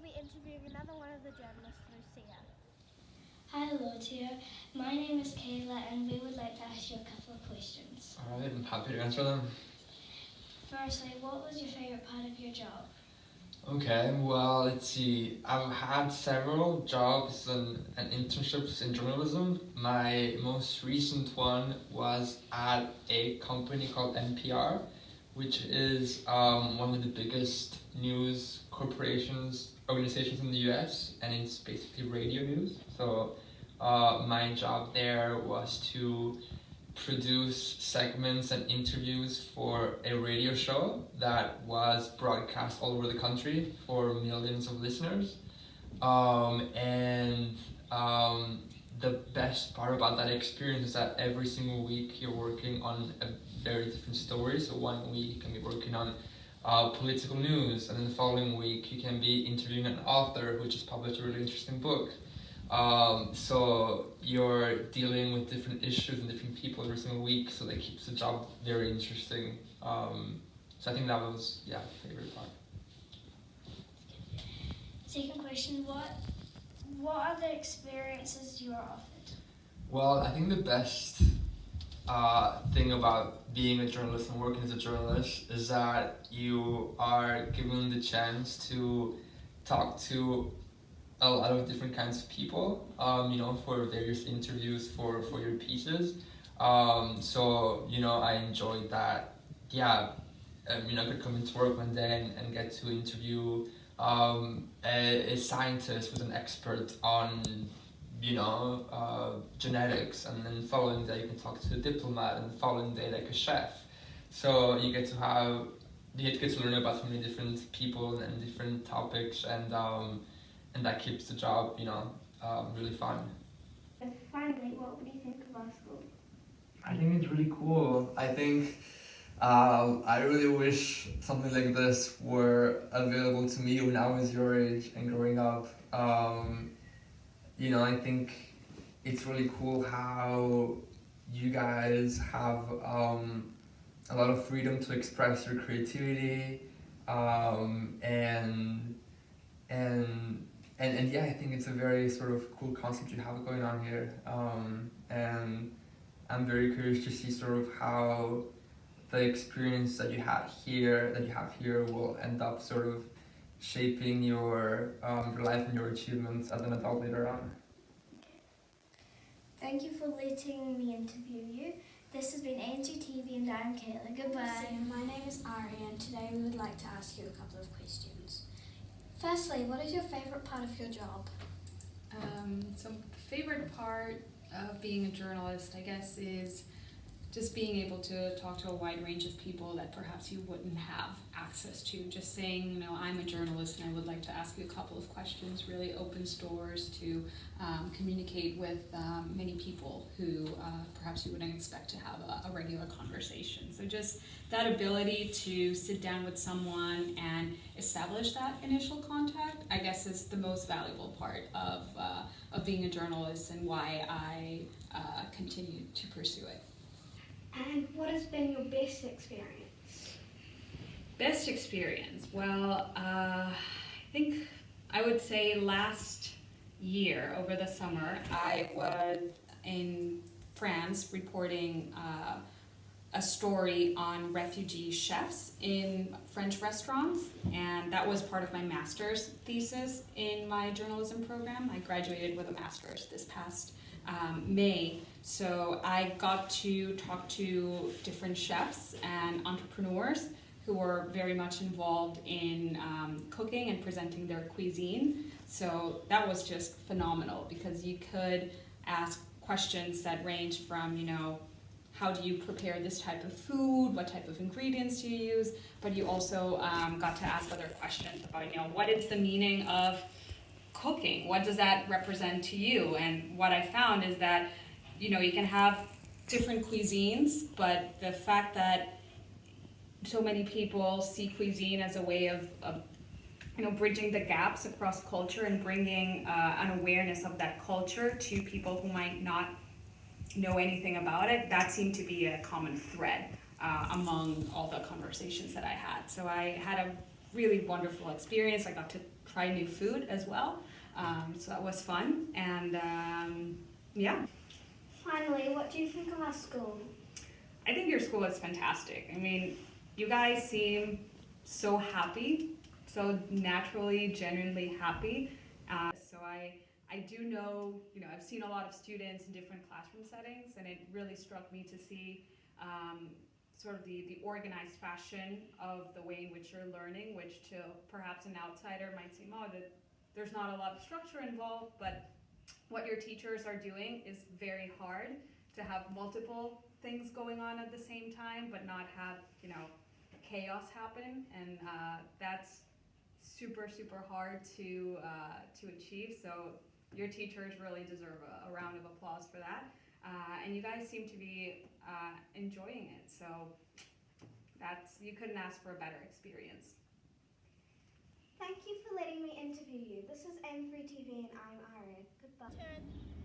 be interviewing another one of the journalists, Lucia. Hi Lotia, my name is Kayla and we would like to ask you a couple of questions. Alright, I'm happy to answer them. Firstly, what was your favourite part of your job? Okay, well, let's see. I've had several jobs and internships in journalism. My most recent one was at a company called NPR, which is one of the biggest news organizations in the US, and it's basically radio news. So my job there was to produce segments and interviews for a radio show that was broadcast all over the country for millions of listeners. And the best part about that experience is that every single week you're working on a very different story. So one week you can be working on political news, and then the following week you can be interviewing an author who just published a really interesting book. So you're dealing with different issues and different people every single week, so that keeps the job very interesting. So I think that was, yeah, favorite part. Second question, what are the experiences you are offered? Well, I think the best thing about being a journalist and working as a journalist is that you are given the chance to talk to a lot of different kinds of people, for various interviews for your pieces. So, I enjoyed that. Yeah, I could come into work one day and get to interview a scientist who's an expert on, genetics, and then the following day you can talk to a diplomat, and the following day like a chef. So you get to learn about so many different people and different topics, and that keeps the job, really fun. And finally, what would you think of our school? I think it's really cool. I think I really wish something like this were available to me when I was your age and growing up. I think it's really cool how you guys have a lot of freedom to express your creativity, and yeah, I think it's a very sort of cool concept you have going on here, and I'm very curious to see sort of how the experience that you have here will end up sort of shaping your life and your achievements as an adult later on. Thank you for letting me interview you. This has been NGTV and I'm Kayla. Goodbye. My name is Ari and today we would like to ask you a couple of questions. Firstly, what is your favourite part of your job? So the favorite part of being a journalist, I guess, is just being able to talk to a wide range of people that perhaps you wouldn't have access to. Just saying, I'm a journalist and I would like to ask you a couple of questions really opens doors to communicate with many people who perhaps you wouldn't expect to have a regular conversation. So just that ability to sit down with someone and establish that initial contact, I guess, is the most valuable part of being a journalist and why I continue to pursue it. And what has been your best experience? Best experience? Well, I think I would say last year over the summer I was in France reporting a story on refugee chefs in French restaurants, and that was part of my master's thesis in my journalism program. I graduated with a master's this past May, so I got to talk to different chefs and entrepreneurs who were very much involved in cooking and presenting their cuisine. So that was just phenomenal because you could ask questions that ranged from, how do you prepare this type of food, what type of ingredients do you use, but you also got to ask other questions about, what is the meaning of cooking? What does that represent to you? And what I found is that, you can have different cuisines, but the fact that so many people see cuisine as a way of bridging the gaps across culture and bringing an awareness of that culture to people who might not know anything about it, that seemed to be a common thread among all the conversations that I had. So I had a really wonderful experience. I got to try new food as well, so that was fun. And yeah. Finally, what do you think of our school? I think your school is fantastic. I mean, you guys seem so happy, so naturally, genuinely happy. So I do know, I've seen a lot of students in different classroom settings, and it really struck me to see sort of the organized fashion of the way in which you're learning, which to perhaps an outsider might seem, oh, that there's not a lot of structure involved, but what your teachers are doing is very hard to have multiple things going on at the same time, but not have, chaos happen, and that's super hard to achieve. So your teachers really deserve a round of applause for that, and you guys seem to be enjoying it. So you couldn't ask for a better experience. Thank you for letting me interview you. This is M3TV and I'm Aria. Goodbye.